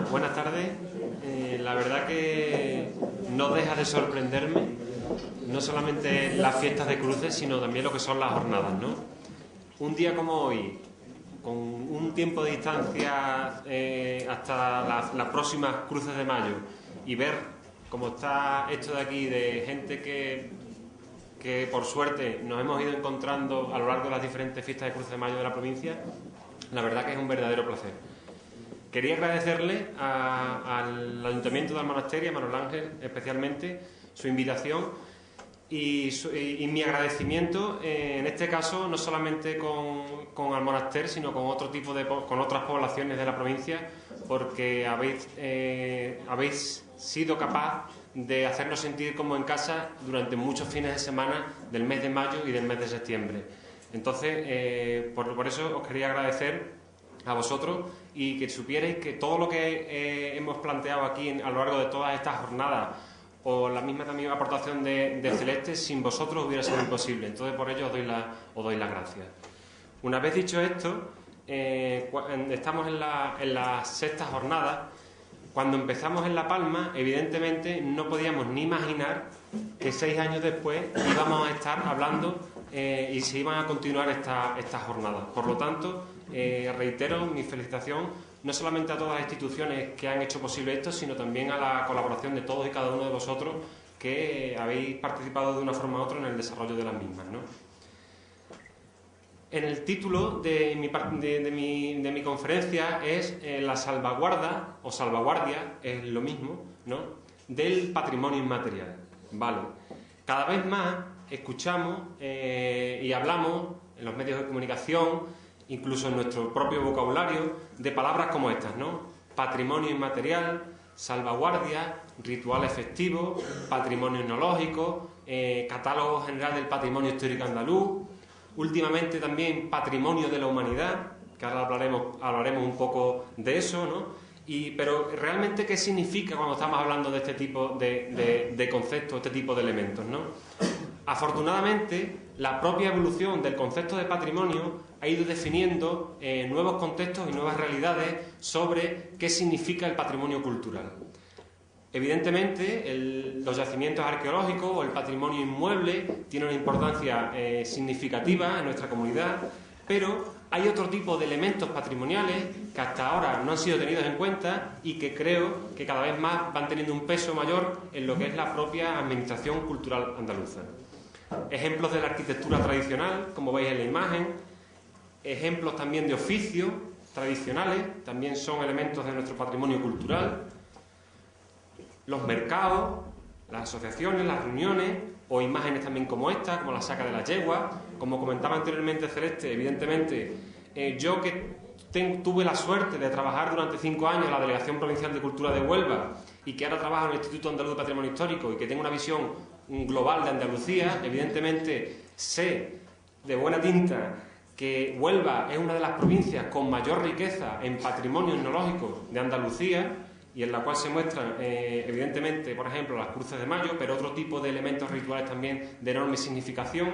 Bueno, buenas tardes. La verdad que no deja de sorprenderme, no solamente las fiestas de cruces, sino también lo que son las jornadas, ¿no? Un día como hoy, con un tiempo de distancia hasta las próximas cruces de mayo, y ver cómo está esto de aquí, de gente que por suerte nos hemos ido encontrando a lo largo de las diferentes fiestas de cruces de mayo de la provincia, la verdad que es un verdadero placer. Quería agradecerle al Ayuntamiento de Almonaster y a Manuel Ángel especialmente su invitación y mi agradecimiento, en este caso no solamente con Almonaster, sino con con otras poblaciones de la provincia, porque habéis sido capaz de hacernos sentir como en casa durante muchos fines de semana del mes de mayo y del mes de septiembre. Entonces, por eso os quería agradecer a vosotros y que supierais que todo lo que hemos planteado aquí a lo largo de todas estas jornadas, o la misma también aportación de Celeste, sin vosotros hubiera sido imposible. Entonces, por ello os doy las gracias. Una vez dicho esto, estamos en la sexta jornada. Cuando empezamos en La Palma, evidentemente no podíamos ni imaginar que 6 años después íbamos a estar hablando y se iban a continuar estas jornadas. Por lo tanto, reitero mi felicitación no solamente a todas las instituciones que han hecho posible esto, sino también a la colaboración de todos y cada uno de vosotros que habéis participado de una forma u otra en el desarrollo de las mismas, ¿no? En el título de mi conferencia es la salvaguarda o salvaguardia, es lo mismo, ¿no?, del patrimonio inmaterial. Vale. Cada vez más escuchamos y hablamos en los medios de comunicación, incluso en nuestro propio vocabulario, de palabras como estas, ¿no? Patrimonio inmaterial, salvaguardia, ritual efectivo, patrimonio etnológico, catálogo general del patrimonio histórico andaluz. Últimamente también patrimonio de la humanidad, que ahora hablaremos un poco de eso, ¿no? Pero realmente, ¿qué significa cuando estamos hablando de este tipo de conceptos, este tipo de elementos, ¿no? Afortunadamente, la propia evolución del concepto de patrimonio ha ido definiendo nuevos contextos y nuevas realidades sobre qué significa el patrimonio cultural. Evidentemente, los yacimientos arqueológicos o el patrimonio inmueble tienen una importancia significativa en nuestra comunidad, pero hay otro tipo de elementos patrimoniales que hasta ahora no han sido tenidos en cuenta y que creo que cada vez más van teniendo un peso mayor en lo que es la propia administración cultural andaluza. Ejemplos de la arquitectura tradicional, como veis en la imagen, ejemplos también de oficios tradicionales, también son elementos de nuestro patrimonio cultural. Los mercados, las asociaciones, las reuniones o imágenes también como esta, como la saca de la yegua. Como comentaba anteriormente Celeste, evidentemente yo que tuve la suerte de trabajar durante 5 años en la Delegación Provincial de Cultura de Huelva y que ahora trabajo en el Instituto Andaluz de Patrimonio Histórico y que tengo una visión global de Andalucía, evidentemente sé de buena tinta que Huelva es una de las provincias con mayor riqueza en patrimonio etnológico de Andalucía, y en la cual se muestran, evidentemente, por ejemplo, las cruces de mayo, pero otro tipo de elementos rituales también de enorme significación.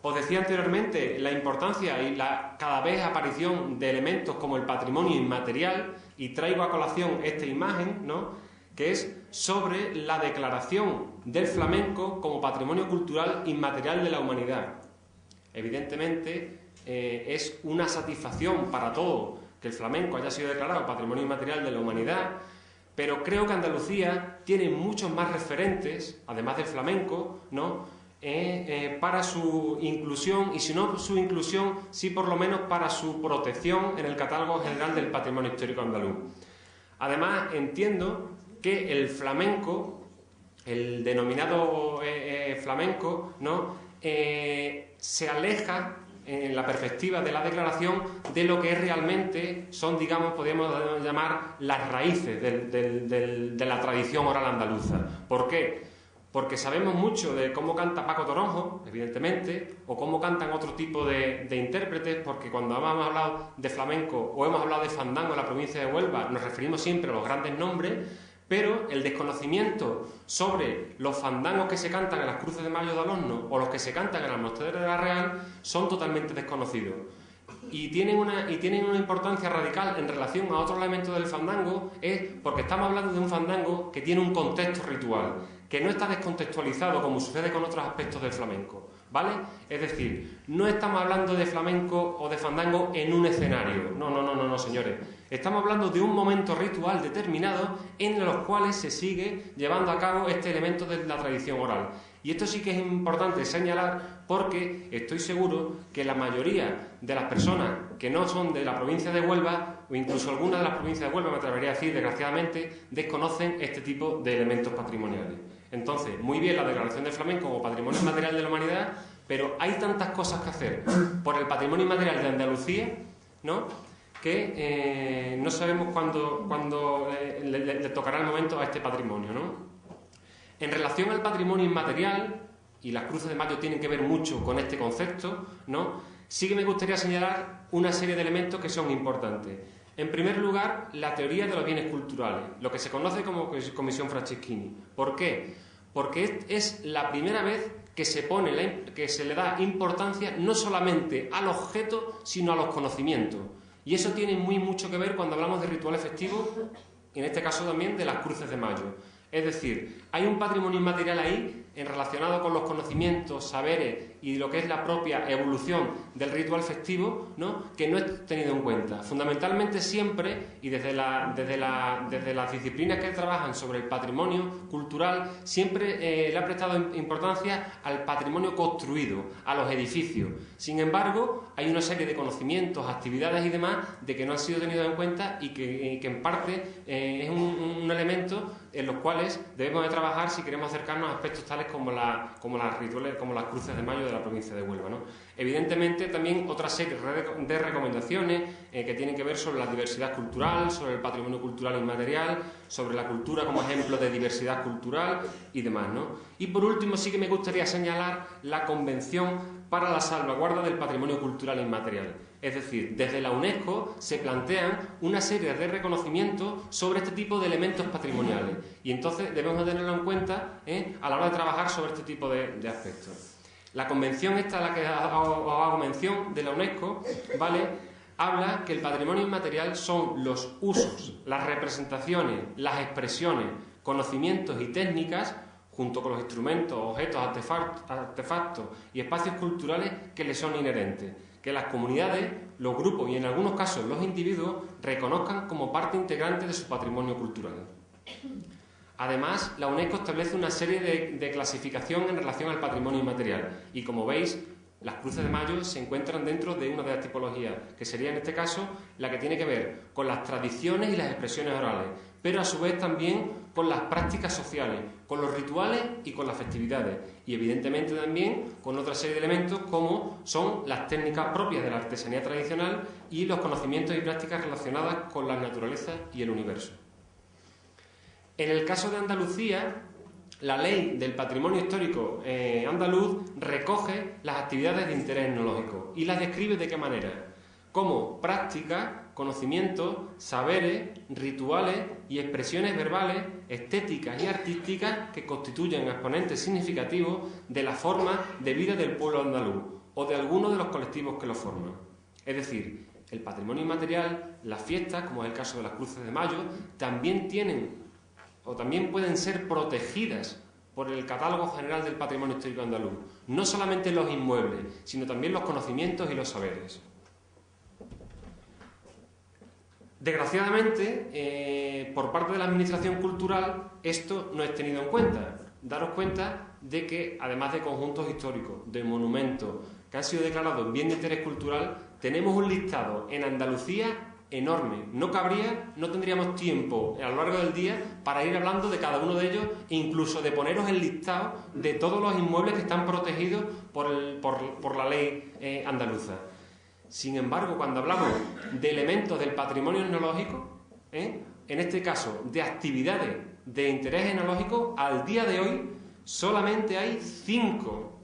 Os decía anteriormente la importancia y la cada vez aparición de elementos como el patrimonio inmaterial, y traigo a colación esta imagen, ¿no?, que es sobre la declaración del flamenco como patrimonio cultural inmaterial de la humanidad. Evidentemente, es una satisfacción para todos que el flamenco haya sido declarado patrimonio inmaterial de la humanidad, pero creo que Andalucía tiene muchos más referentes, además del flamenco, ¿no?, para su inclusión, y si no su inclusión, sí por lo menos para su protección en el catálogo general del patrimonio histórico andaluz. Además, entiendo que el flamenco, el denominado flamenco, ¿no?, se aleja en la perspectiva de la declaración de lo que realmente son, digamos, podríamos llamar las raíces de la tradición oral andaluza. ¿Por qué? Porque sabemos mucho de cómo canta Paco Toronjo, evidentemente, o cómo cantan otro tipo de intérpretes, porque cuando hemos hablado de flamenco o hemos hablado de fandango en la provincia de Huelva, nos referimos siempre a los grandes nombres, pero el desconocimiento sobre los fandangos que se cantan en las cruces de mayo de Alonso o los que se cantan en las Mosteras de la Real son totalmente desconocidos. y tienen una importancia radical en relación a otros elementos del fandango, es porque estamos hablando de un fandango que tiene un contexto ritual, que no está descontextualizado como sucede con otros aspectos del flamenco, ¿vale? Es decir, no estamos hablando de flamenco o de fandango en un escenario, no, señores. Estamos hablando de un momento ritual determinado en los cuales se sigue llevando a cabo este elemento de la tradición oral. Y esto sí que es importante señalar porque estoy seguro que la mayoría de las personas que no son de la provincia de Huelva, o incluso algunas de las provincias de Huelva, me atrevería a decir, desgraciadamente, desconocen este tipo de elementos patrimoniales. Entonces, muy bien la declaración del flamenco como patrimonio inmaterial de la humanidad, pero hay tantas cosas que hacer por el patrimonio inmaterial de Andalucía, ¿no?, que no sabemos cuándo le tocará el momento a este patrimonio, ¿no? En relación al patrimonio inmaterial, y las cruces de mayo tienen que ver mucho con este concepto, ¿no?, sí que me gustaría señalar una serie de elementos que son importantes. En primer lugar, la teoría de los bienes culturales, lo que se conoce como Comisión Franceschini. ¿Por qué? Porque es la primera vez que se le da importancia no solamente al objeto, sino a los conocimientos. Y eso tiene mucho que ver cuando hablamos de rituales festivos, y en este caso también de las cruces de mayo. Es decir, hay un patrimonio inmaterial ahí relacionado con los conocimientos, saberes y lo que es la propia evolución del ritual festivo, ¿no?, que no es tenido en cuenta. Fundamentalmente siempre, y desde las disciplinas que trabajan sobre el patrimonio cultural, siempre le ha prestado importancia al patrimonio construido, a los edificios. Sin embargo, hay una serie de conocimientos, actividades y demás de que no han sido tenidos en cuenta y que en parte es un elemento en los cuales debemos de trabajar si queremos acercarnos a aspectos tales como las rituales, como las cruces de mayo de la provincia de Huelva, ¿no? Evidentemente también otra serie de recomendaciones que tienen que ver sobre la diversidad cultural, sobre el patrimonio cultural inmaterial, sobre la cultura como ejemplo de diversidad cultural y demás, ¿no? Y por último sí que me gustaría señalar la Convención para la salvaguarda del patrimonio cultural inmaterial. Es decir, desde la UNESCO se plantean una serie de reconocimientos sobre este tipo de elementos patrimoniales y entonces debemos tenerlo en cuenta a la hora de trabajar sobre este tipo de aspectos. La convención esta a la que os hago mención de la UNESCO, ¿vale?, habla que el patrimonio inmaterial son los usos, las representaciones, las expresiones, conocimientos y técnicas junto con los instrumentos, objetos, artefactos y espacios culturales que les son inherentes, que las comunidades, los grupos y en algunos casos los individuos reconozcan como parte integrante de su patrimonio cultural. Además, la UNESCO establece una serie de clasificación en relación al patrimonio inmaterial y, como veis, las cruces de mayo se encuentran dentro de una de las tipologías, que sería en este caso la que tiene que ver con las tradiciones y las expresiones orales, pero a su vez también con las prácticas sociales, con los rituales y con las festividades, y evidentemente también con otra serie de elementos como son las técnicas propias de la artesanía tradicional y los conocimientos y prácticas relacionadas con la naturaleza y el universo. En el caso de Andalucía, la Ley del Patrimonio Histórico andaluz recoge las actividades de interés etnológico y las describe de qué manera, como prácticas, conocimientos, saberes, rituales y expresiones verbales, estéticas y artísticas que constituyen exponentes significativos de la forma de vida del pueblo andaluz o de alguno de los colectivos que lo forman. Es decir, el patrimonio inmaterial, las fiestas, como es el caso de las cruces de mayo, también pueden ser protegidas por el Catálogo General del Patrimonio Histórico Andaluz. No solamente los inmuebles, sino también los conocimientos y los saberes. Desgraciadamente, por parte de la Administración Cultural, esto no es tenido en cuenta. Daros cuenta de que, además de conjuntos históricos, de monumentos que han sido declarados bien de interés cultural, tenemos un listado en Andalucía enorme. No tendríamos tiempo a lo largo del día para ir hablando de cada uno de ellos e incluso de poneros el listado de todos los inmuebles que están protegidos por la ley andaluza. Sin embargo, cuando hablamos de elementos del patrimonio etnológico, en este caso de actividades de interés etnológico, al día de hoy solamente hay 5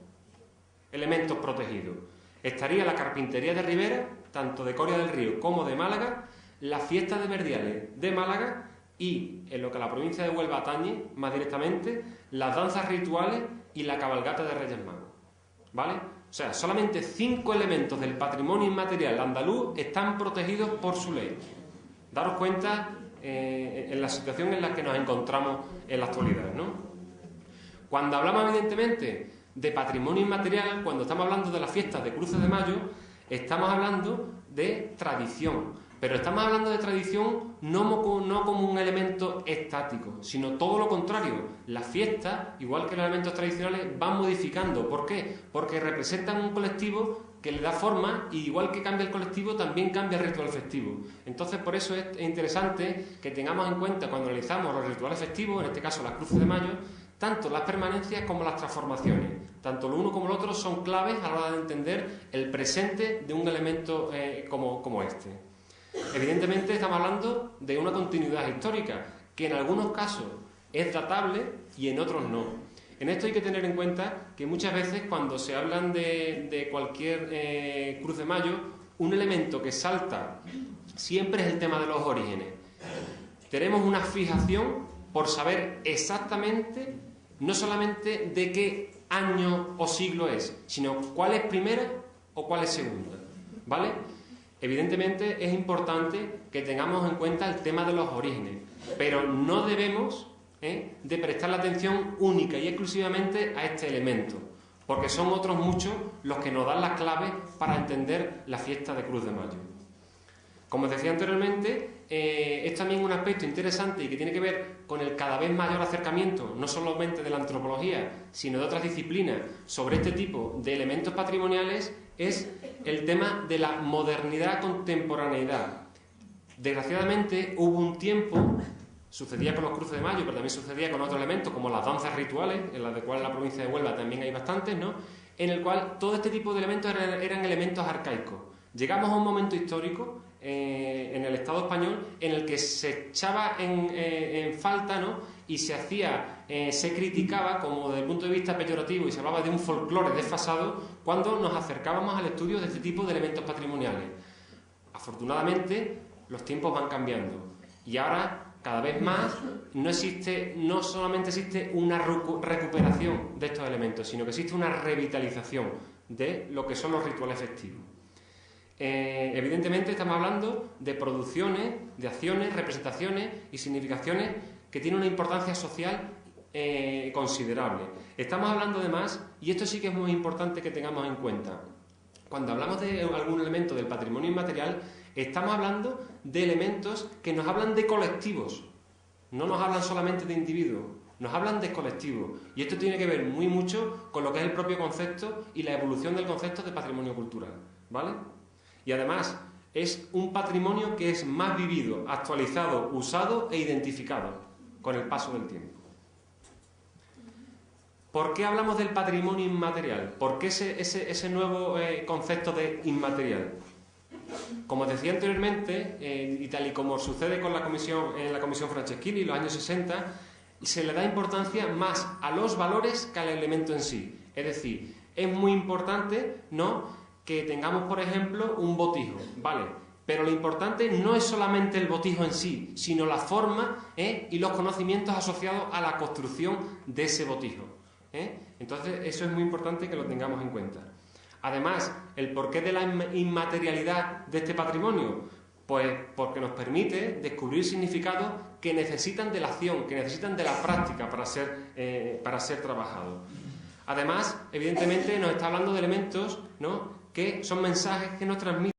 elementos protegidos. Estaría la carpintería de Ribera, tanto de Coria del Río como de Málaga, la fiesta de Verdiales de Málaga y, en lo que a la provincia de Huelva atañe más directamente, las danzas rituales y la cabalgata de Reyes Magos. ¿Vale? O sea, solamente 5 elementos del patrimonio inmaterial andaluz están protegidos por su ley. Daros cuenta en la situación en la que nos encontramos en la actualidad, ¿no? Cuando hablamos, evidentemente, de patrimonio inmaterial, cuando estamos hablando de las fiestas de Cruces de Mayo, estamos hablando de tradición. Pero estamos hablando de tradición no como un elemento estático, sino todo lo contrario. Las fiestas, igual que los elementos tradicionales, van modificando. ¿Por qué? Porque representan un colectivo que le da forma, y igual que cambia el colectivo, también cambia el ritual festivo. Entonces, por eso es interesante que tengamos en cuenta, cuando analizamos los rituales festivos, en este caso las Cruces de Mayo, tanto las permanencias como las transformaciones. Tanto lo uno como lo otro son claves a la hora de entender el presente de un elemento como este. Evidentemente estamos hablando de una continuidad histórica, que en algunos casos es datable y en otros no. En esto hay que tener en cuenta que muchas veces cuando se hablan de cualquier Cruz de Mayo, un elemento que salta siempre es el tema de los orígenes. Tenemos una fijación por saber exactamente, no solamente de qué año o siglo es, sino cuál es primera o cuál es segunda, ¿vale? Evidentemente es importante que tengamos en cuenta el tema de los orígenes, pero no debemos de prestar la atención única y exclusivamente a este elemento, porque son otros muchos los que nos dan las claves para entender la fiesta de Cruz de Mayo. Como os decía anteriormente, es también un aspecto interesante y que tiene que ver con el cada vez mayor acercamiento, no solamente de la antropología, sino de otras disciplinas, sobre este tipo de elementos patrimoniales, es el tema de la modernidad-contemporaneidad. Desgraciadamente hubo un tiempo, sucedía con los Cruces de Mayo, pero también sucedía con otros elementos como las danzas rituales, en las de cual en la provincia de Huelva también hay bastantes, ¿no?, en el cual todo este tipo de elementos eran elementos arcaicos. Llegamos a un momento histórico en el Estado español en el que se echaba en falta, ¿no?, y se criticaba como desde el punto de vista peyorativo, y se hablaba de un folclore desfasado cuando nos acercábamos al estudio de este tipo de elementos patrimoniales. Afortunadamente los tiempos van cambiando y ahora cada vez más no solamente existe una recuperación de estos elementos, sino que existe una revitalización de lo que son los rituales festivos. Evidentemente estamos hablando de producciones, de acciones, representaciones y significaciones que tienen una importancia social considerable. Estamos hablando además, y esto sí que es muy importante que tengamos en cuenta, cuando hablamos de algún elemento del patrimonio inmaterial, estamos hablando de elementos que nos hablan de colectivos, no nos hablan solamente de individuos, nos hablan de colectivos. Y esto tiene que ver muy mucho con lo que es el propio concepto y la evolución del concepto de patrimonio cultural, ¿vale? Y además es un patrimonio que es más vivido, actualizado, usado e identificado con el paso del tiempo. ¿Por qué hablamos del patrimonio inmaterial? ¿Por qué ese nuevo concepto de inmaterial? Como decía anteriormente, y tal y como sucede con en la Comisión Franceschini en los años 60, se le da importancia más a los valores que al elemento en sí. Es decir, es muy importante, ¿no?, que tengamos, por ejemplo, un botijo, ¿vale? Pero lo importante no es solamente el botijo en sí, sino la forma y los conocimientos asociados a la construcción de ese botijo. Entonces, eso es muy importante que lo tengamos en cuenta. Además, ¿el porqué de la inmaterialidad de este patrimonio? Pues porque nos permite descubrir significados que necesitan de la acción, que necesitan de la práctica para ser trabajados. Además, evidentemente, nos está hablando de elementos, ¿no?, que son mensajes que nos transmiten